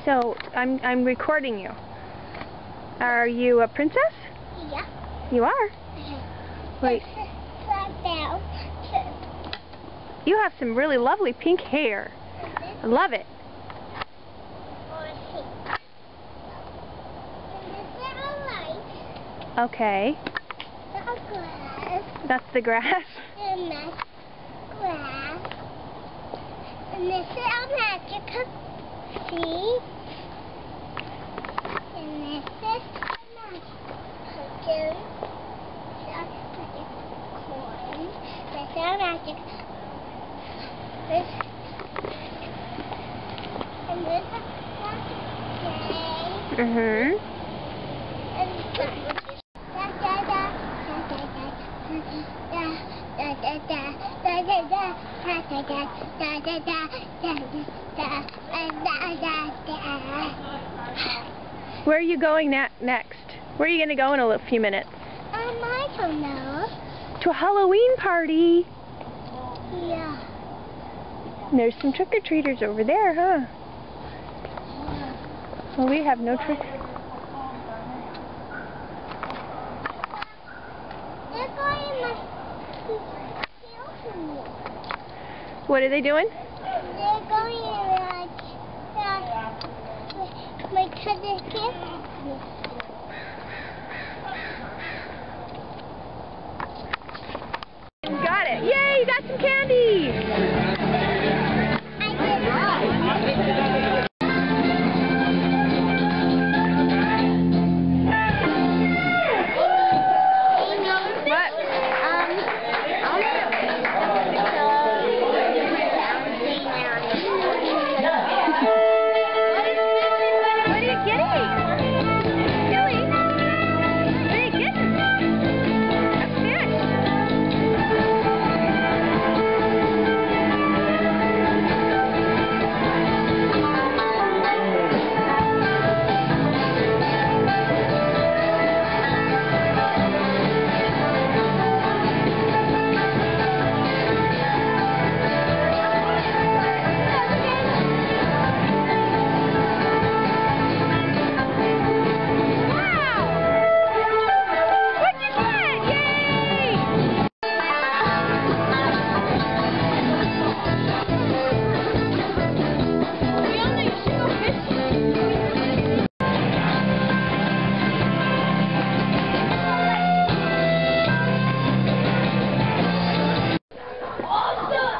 So, I'm recording you. Are you a princess? Yeah. You are? Wait. You have some really lovely pink hair. I love it. Okay. That's the grass. And that's grass. And this is our magic cup. See? And this is our magic pumpkin. That's magic corn. That's our magic. This. And this is magic day. And Where are you going next? Where are you going to go in a few minutes? I don't know. To a Halloween party. Yeah. And there's some trick-or-treaters over there, huh? Well, we have no trick. They're going What are they doing? They're going my cousin here. Got it! Yay! You got some candy!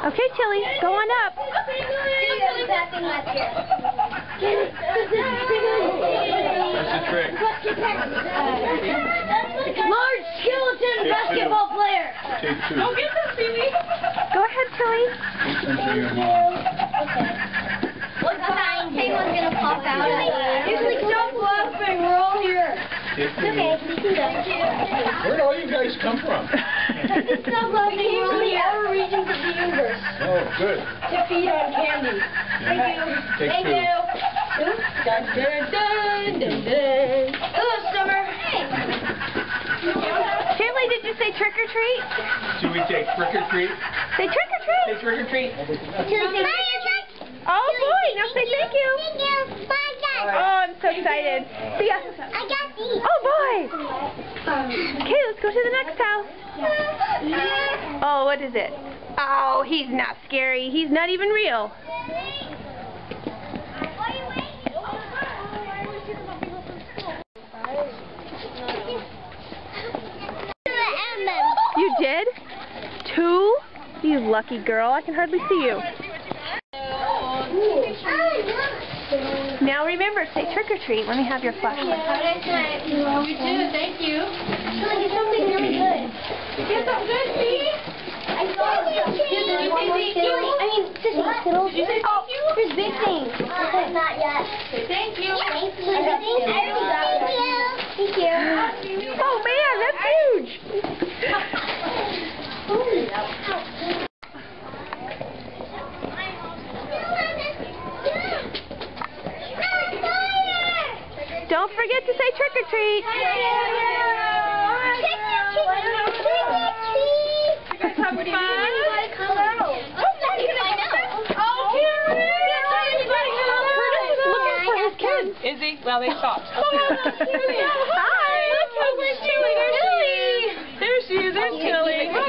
Okay, Tilly, go on up. That's a trick. Large skeleton basketball player. Take two. Don't get this, Phoebe. Go ahead, Tilly. Take some for your mom. What's the penguin's gonna pop out at you? Usually stop laughing, we're all here. Take two. Okay, you can go. Where do all you guys come from? Stop laughing, we're all here. Our regions of the universe. Oh, good. To feed on candy. Thank you. Take Thank two. you. Dun, dun, dun, dun, dun. Hello, Summer. Hey. Tilly, did you say trick or treat? Should we take trick or treat? Say trick or treat. Say trick or treat. Oh boy, now say thank you. Thank you. Bye, guys. Oh, I'm so excited. See ya. I got these. Oh boy. Okay, let's go to the next house. Oh, what is it? Oh, he's not scary. He's not even real. You did? 2? You lucky girl. I can hardly see you. Now remember, say trick or treat. Let me have your flashlight. Have a nice night. You too, thank you. Get something really good. Get something good, Phoebe? I saw Skittles. Did you say thank you? There's big things. Not yet. Say thank you. Thank you. Thank you. Oh man, that's huge. Don't forget to say trick or treat. You guys have fun? Oh, Curtis is looking for his Is he? Well, they stopped. Hi. Look how we're doing. There she is. There's Tilly. Hello,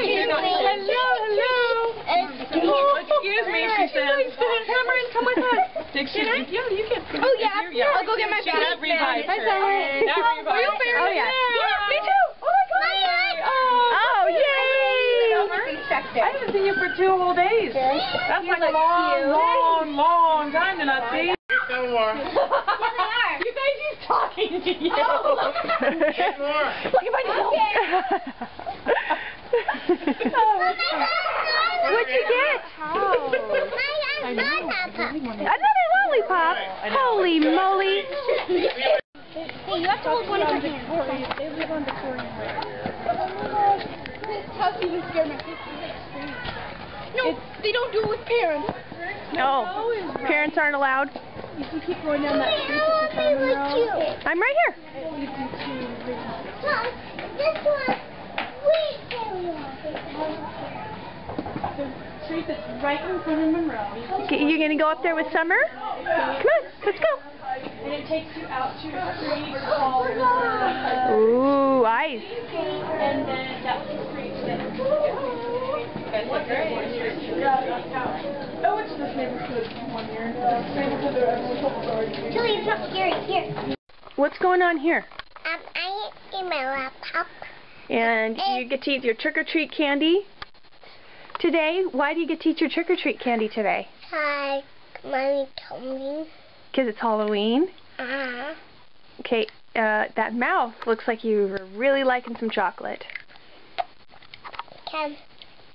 hello. Excuse me, she says. Cameron, come with us. Excuse me. Yeah, you can. Oh, yeah. I'll go get my That revived her. That revived her. Oh, yeah. Me too. Oh, my God. Oh, yay. I haven't seen you for 2 whole days. That's like a long time to not see. No more. You guys, he's talking to you. Get more. Look at my nails. What'd you get? Another lollipop. Holy moly. Hey, you have to hold one of your hands. They live on Victoria. Hussy was scared my kids. No, they don't do it with parents. Oh, parents aren't allowed. If you keep going down that street Oh, to they the were cute. I'm right here. it leads you to Look, this one, the street that's right in front of Monroe. You gonna go up there with Summer? Come on, let's go. And it takes you out to a street called Ooh, ice. and then that's the street that I went to this neighborhood 1 year. Neighborhood that everyone told me already. Tilly, it's not scary. Here. What's going on here? I ate my laptop. And you get to eat your trick-or-treat candy today. Why do you get to eat your trick-or-treat candy today? Hi, Mommy told me. Because it's Halloween. Uh-huh. Okay, that mouth looks like you were really liking some chocolate. Okay.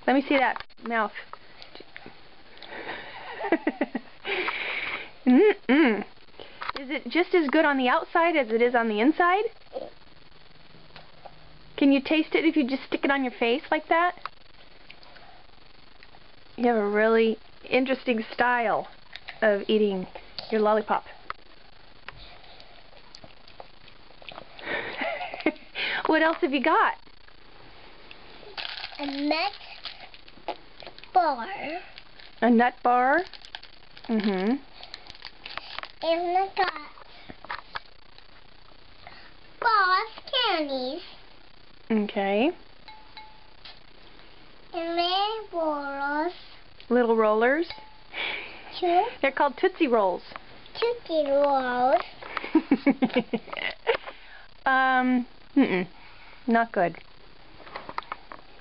Let me see that mouth. Mm-mm. Is it just as good on the outside as it is on the inside? Can you taste it if you just stick it on your face like that? You have a really interesting style of eating your lollipop. What else have you got? A nut bar. A nut bar? Mm-hmm. And I got boss candies. Okay. And then rollers. Little rollers. Two They're called Tootsie Rolls. Tootsie Rolls. Mm-mm. Not good.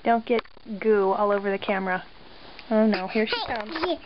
Don't get goo all over the camera. Oh no, here she comes. Hey,